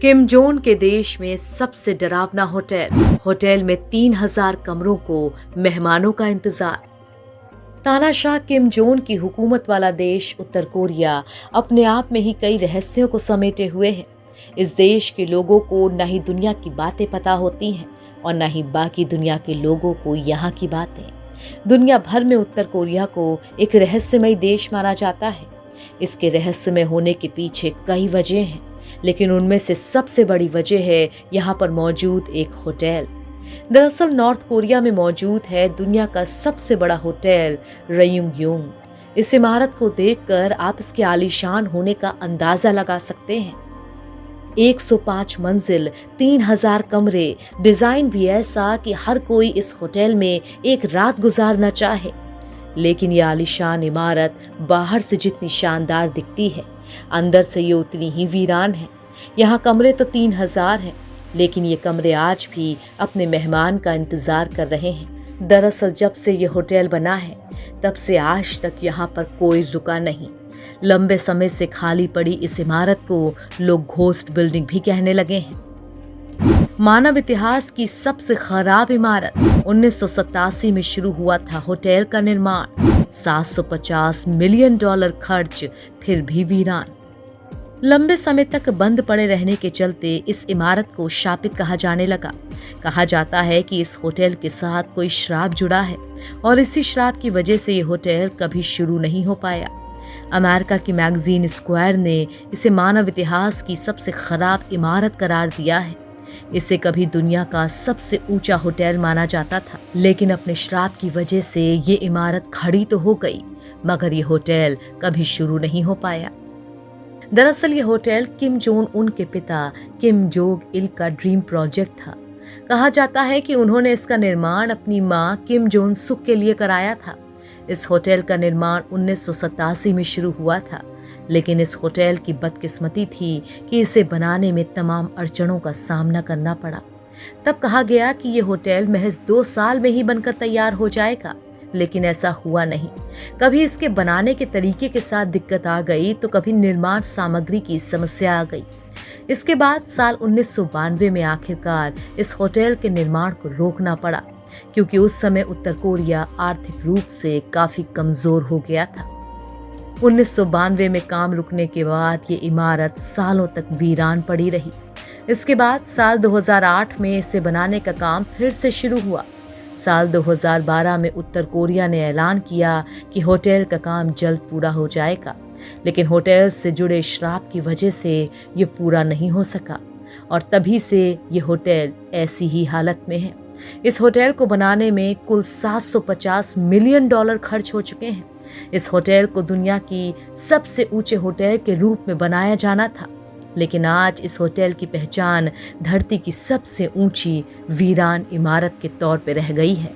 Kim Jong के देश में सबसे डरावना होटल में 3000 कमरों को मेहमानों का इंतजार। तानाशाह किम जोंग की हुकूमत वाला देश उत्तर कोरिया अपने आप में ही कई रहस्यों को समेटे हुए है। इस देश के लोगों को न ही दुनिया की बातें पता होती हैं और न ही बाकी दुनिया के लोगों को यहाँ की बातें। दुनिया भर में उत्तर कोरिया को एक रहस्यमय देश माना जाता है। इसके रहस्यमय होने के पीछे कई वजह हैं, लेकिन उनमें से सबसे बड़ी वजह है यहाँ पर मौजूद एक होटल। दरअसल नॉर्थ कोरिया में मौजूद है दुनिया का सबसे बड़ा होटल रयुंगयोंग। इस इमारत को देखकर आप इसके आलीशान होने का अंदाजा लगा सकते हैं। 105 मंजिल, 3000 कमरे, डिजाइन भी ऐसा कि हर कोई इस होटल में एक रात गुजारना चाहे। लेकिन ये आलीशान इमारत बाहर से जितनी शानदार दिखती है, अंदर से ये उतनी ही वीरान है। यहाँ कमरे तो 3000 हैं, लेकिन ये कमरे आज भी अपने मेहमान का इंतजार कर रहे हैं। दरअसल जब से ये होटल बना है, तब से आज तक यहाँ पर कोई रुका नहीं। लंबे समय से खाली पड़ी इस इमारत को लोग घोस्ट बिल्डिंग भी कहने लगे हैं। मानव इतिहास की सबसे खराब इमारत 1987 में शुरू हुआ था होटल का निर्माण। $750 मिलियन खर्च, फिर भी वीरान। लंबे समय तक बंद पड़े रहने के चलते इस इमारत को शापित कहा जाने लगा। कहा जाता है कि इस होटल के साथ कोई श्राप जुड़ा है और इसी श्राप की वजह से ये होटल कभी शुरू नहीं हो पाया। अमेरिका की मैगजीन स्क्वायर ने इसे मानव इतिहास की सबसे खराब इमारत करार दिया है। इसे कभी दुनिया का सबसे ऊंचा होटल माना जाता था, लेकिन अपने श्राप की वजह से ये इमारत खड़ी तो हो गई, मगर ये होटल कभी शुरू नहीं हो पाया। दरअसल ये होटल किम जोंग उन के पिता किम जोंग इल का ड्रीम प्रोजेक्ट था। कहा जाता है कि उन्होंने इसका निर्माण अपनी मां किम जोंग सुक के लिए कराया था। इस होटल का निर्माण 1987 में शुरू हुआ था, लेकिन इस होटल की बदकिस्मती थी कि इसे बनाने में तमाम अड़चनों का सामना करना पड़ा। तब कहा गया कि ये होटल महज 2 साल में ही बनकर तैयार हो जाएगा, लेकिन ऐसा हुआ नहीं। कभी इसके बनाने के तरीके के साथ दिक्कत आ गई, तो कभी निर्माण सामग्री की समस्या आ गई। इसके बाद साल 1992 में आखिरकार इस होटल के निर्माण को रोकना पड़ा, क्योंकि उस समय उत्तर कोरिया आर्थिक रूप से काफी कमजोर हो गया था। 1992 में काम रुकने के बाद ये इमारत सालों तक वीरान पड़ी रही। इसके बाद साल 2008 में इसे बनाने का काम फिर से शुरू हुआ। साल 2012 में उत्तर कोरिया ने ऐलान किया कि होटल का काम जल्द पूरा हो जाएगा, लेकिन होटल से जुड़े श्राप की वजह से ये पूरा नहीं हो सका और तभी से ये होटल ऐसी ही हालत में है। इस होटल को बनाने में कुल $750 मिलियन खर्च हो चुके हैं। इस होटल को दुनिया की सबसे ऊंचे होटल के रूप में बनाया जाना था, लेकिन आज इस होटल की पहचान धरती की सबसे ऊंची वीरान इमारत के तौर पर रह गई है।